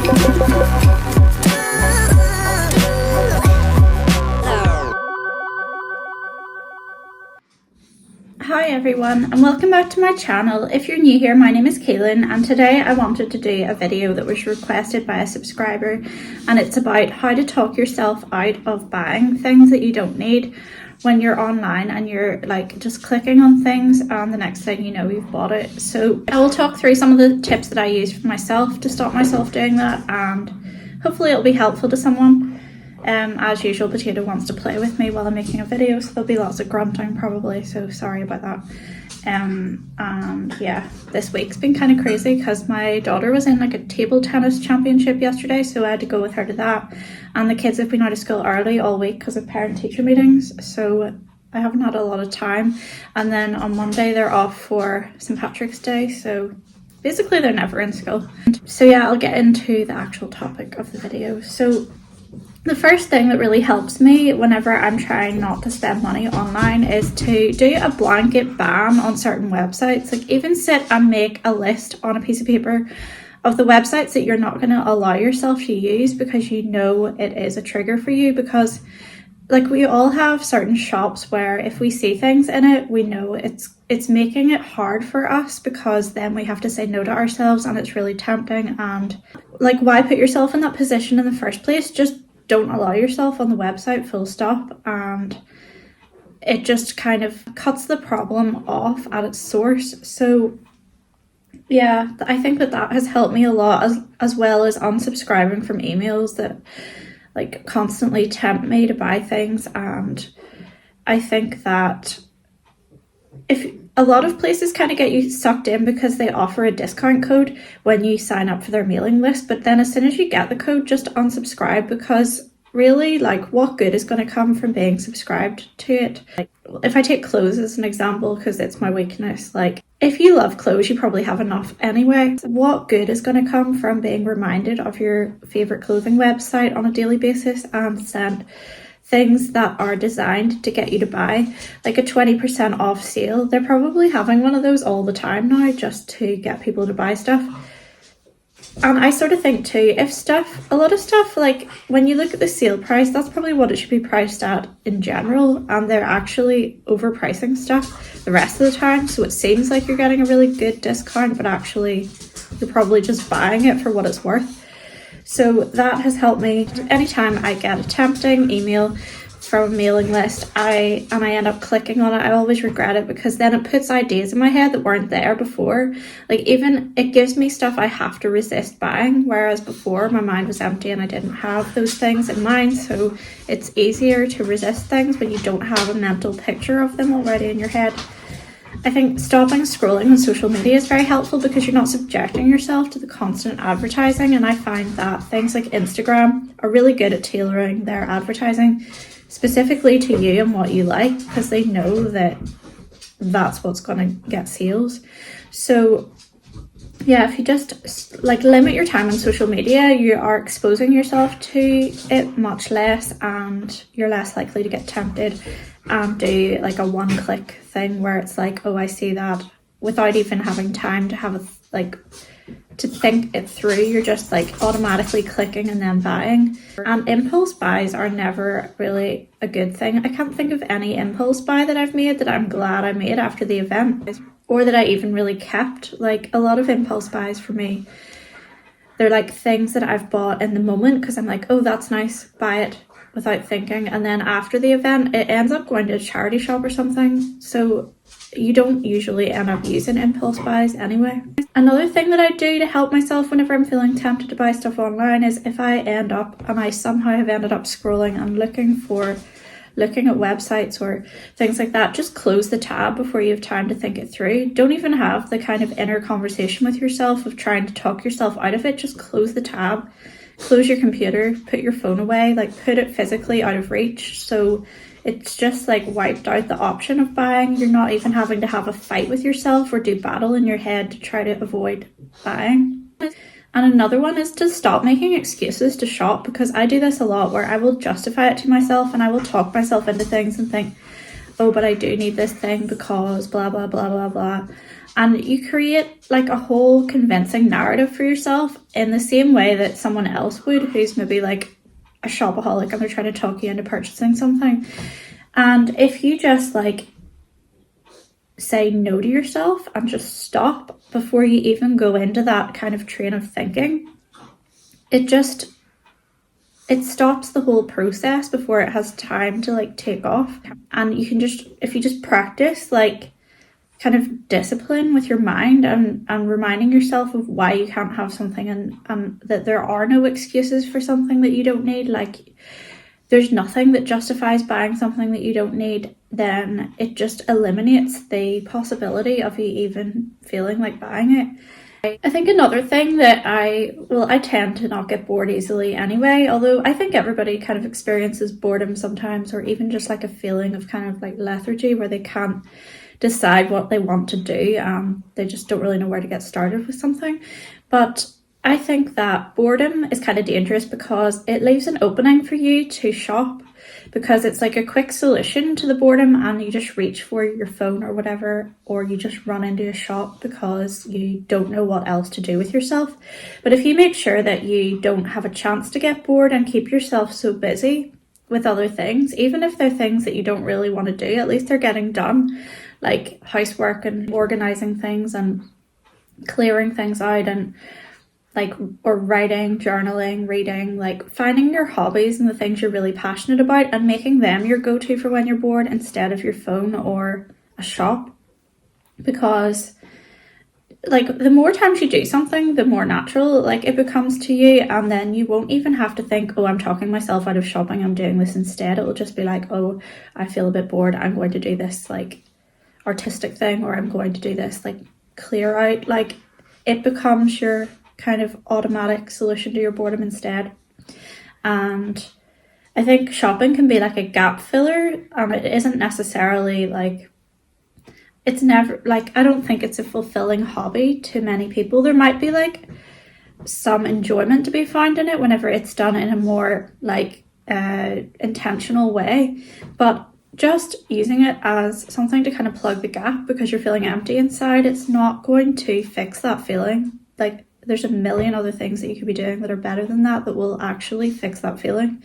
Hi everyone, and welcome back to my channel. If you're new here, my name is Kaylin, and today I wanted to do a video that was requested by a subscriber, and it's about how to talk yourself out of buying things that you don't need when you're online and you're like just clicking on things and the next thing you know you've bought it. So I will talk through some of the tips that I use for myself to stop myself doing that, and hopefully it'll be helpful to someone. As usual, Potato wants to play with me while I'm making a video, so there'll be lots of grunting probably, so sorry about that. And yeah, this week's been kind of crazy because my daughter was in like a table tennis championship yesterday, so I had to go with her to that, and the kids have been out of school early all week because of parent-teacher meetings, so I haven't had a lot of time. And then on Monday they're off for St. Patrick's Day, so basically they're never in school. So yeah, I'll get into the actual topic of the video. So the first thing that really helps me whenever I'm trying not to spend money online is to do a blanket ban on certain websites. Like even sit and make a list on a piece of paper of the websites that you're not going to allow yourself to use because you know it is a trigger for you. Because like we all have certain shops where if we see things in it, we know it's making it hard for us, because then we have to say no to ourselves and it's really tempting. And like, why put yourself in that position in the first place? Just don't allow yourself on the website, full stop. And it just kind of cuts the problem off at its source. So yeah, I think that has helped me a lot, as well as unsubscribing from emails that like constantly tempt me to buy things. And I think that if a lot of places kind of get you sucked in because they offer a discount code when you sign up for their mailing list, but then as soon as you get the code, just unsubscribe, because really, like, what good is going to come from being subscribed to it? Like, if I take clothes as an example, because it's my weakness, like if you love clothes, you probably have enough anyway. What good is going to come from being reminded of your favorite clothing website on a daily basis and sent things that are designed to get you to buy? Like a 20% off sale, they're probably having one of those all the time now just to get people to buy stuff. And I sort of think too, a lot of stuff, like when you look at the sale price, that's probably what it should be priced at in general, and they're actually overpricing stuff the rest of the time, so it seems like you're getting a really good discount, but actually you're probably just buying it for what it's worth. So that has helped me. Anytime I get a tempting email from a mailing list and I end up clicking on it, I always regret it, because then it puts ideas in my head that weren't there before. Like even it gives me stuff I have to resist buying, whereas before my mind was empty and I didn't have those things in mind. So it's easier to resist things when you don't have a mental picture of them already in your head. I think stopping scrolling on social media is very helpful because you're not subjecting yourself to the constant advertising, and I find that things like Instagram are really good at tailoring their advertising specifically to you and what you like, because they know that that's what's going to get sales. So yeah, if you just like limit your time on social media, you are exposing yourself to it much less, and you're less likely to get tempted and do like a one-click thing where it's like, oh, I see that, without even having time to have to think it through. You're just like automatically clicking and then buying. And impulse buys are never really a good thing. I can't think of any impulse buy that I've made that I'm glad I made after the event, or that I even really kept. Like a lot of impulse buys for me, they're like things that I've bought in the moment because I'm like, oh, that's nice, buy it without thinking, and then after the event it ends up going to a charity shop or something, so you don't usually end up using impulse buys anyway. Another thing that I do to help myself whenever I'm feeling tempted to buy stuff online is if I end up, and I somehow have ended up scrolling and looking at websites or things like that, just close the tab before you have time to think it through. Don't even have the kind of inner conversation with yourself of trying to talk yourself out of it. Just close the tab, close your computer, put your phone away, like put it physically out of reach, so it's just like wiped out the option of buying. You're not even having to have a fight with yourself or do battle in your head to try to avoid buying. And another one is to stop making excuses to shop, because I do this a lot where I will justify it to myself and I will talk myself into things and think, oh, but I do need this thing because blah, blah, blah, blah, blah. And you create like a whole convincing narrative for yourself in the same way that someone else would, who's maybe like a shopaholic and they're trying to talk you into purchasing something. And if you just like say no to yourself and just stop before you even go into that kind of train of thinking, it stops the whole process before it has time to like take off. And you can just, if you just practice like kind of discipline with your mind and reminding yourself of why you can't have something, and that there are no excuses for something that you don't need, like there's nothing that justifies buying something that you don't need, then it just eliminates the possibility of you even feeling like buying it. I think another thing that I tend to not get bored easily anyway, although I think everybody kind of experiences boredom sometimes, or even just like a feeling of kind of like lethargy where they can't decide what they want to do. They just don't really know where to get started with something. But I think that boredom is kind of dangerous because it leaves an opening for you to shop, because it's like a quick solution to the boredom, and you just reach for your phone or whatever, or you just run into a shop because you don't know what else to do with yourself. But if you make sure that you don't have a chance to get bored and keep yourself so busy with other things, even if they're things that you don't really want to do, at least they're getting done, like housework and organizing things and clearing things out, and like, or writing, journaling, reading, like finding your hobbies and the things you're really passionate about and making them your go-to for when you're bored instead of your phone or a shop. Because like the more times you do something, the more natural like it becomes to you, and then you won't even have to think, oh, I'm talking myself out of shopping, I'm doing this instead. It'll just be like, oh, I feel a bit bored, I'm going to do this like artistic thing, or I'm going to do this like clear out. Like it becomes your kind of automatic solution to your boredom instead. And I think shopping can be like a gap filler, and it isn't necessarily like, it's never like, I don't think it's a fulfilling hobby to many people. There might be like some enjoyment to be found in it whenever it's done in a more like intentional way, but just using it as something to kind of plug the gap because you're feeling empty inside, it's not going to fix that feeling. Like there's a million other things that you could be doing that are better than that will actually fix that feeling.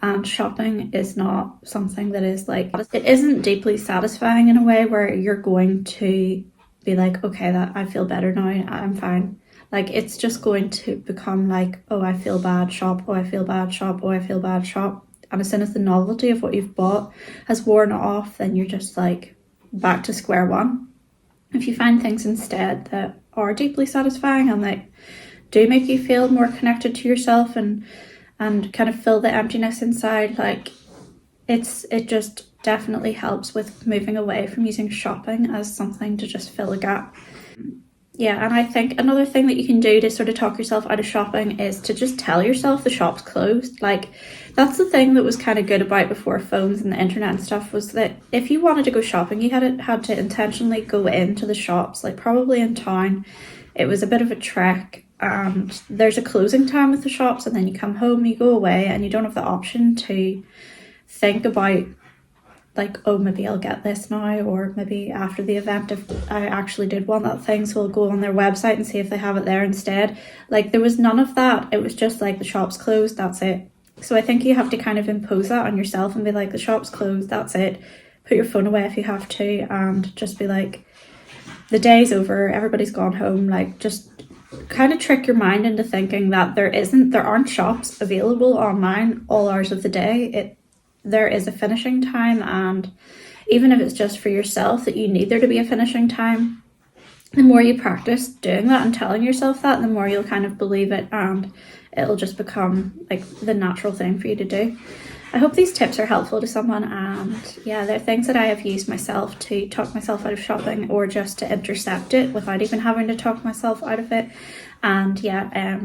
And shopping is not something that is like, it isn't deeply satisfying in a way where you're going to be like, okay, that I feel better now, I'm fine. Like it's just going to become like, oh, I feel bad, shop, oh, I feel bad, shop, oh, I feel bad, shop. And as soon as the novelty of what you've bought has worn off, then you're just like back to square one. If you find things instead that are deeply satisfying and that do make you feel more connected to yourself and kind of fill the emptiness inside, like it just definitely helps with moving away from using shopping as something to just fill a gap. Yeah, and I think another thing that you can do to sort of talk yourself out of shopping is to just tell yourself the shop's closed. Like that's the thing that was kind of good about before phones and the internet and stuff, was that if you wanted to go shopping, you had to intentionally go into the shops, like probably in town. It was a bit of a trek, and there's a closing time with the shops, and then you come home, you go away, and you don't have the option to think about like, oh, maybe I'll get this now, or maybe after the event if I actually did want that thing, so I'll go on their website and see if they have it there instead. Like there was none of that. It was just like the shop's closed, that's it. So I think you have to kind of impose that on yourself and be like, the shop's closed, that's it. Put your phone away if you have to, and just be like, the day's over, everybody's gone home. Like just kind of trick your mind into thinking that there aren't shops available online all hours of the day. There is a finishing time, and even if it's just for yourself that you need there to be a finishing time, the more you practice doing that and telling yourself that, the more you'll kind of believe it, and it'll just become like the natural thing for you to do. I hope these tips are helpful to someone, and yeah, they're things that I have used myself to talk myself out of shopping, or just to intercept it without even having to talk myself out of it. And yeah,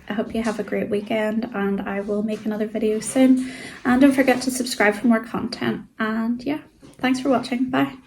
I hope you have a great weekend, and I will make another video soon. And don't forget to subscribe for more content. And yeah, thanks for watching. Bye.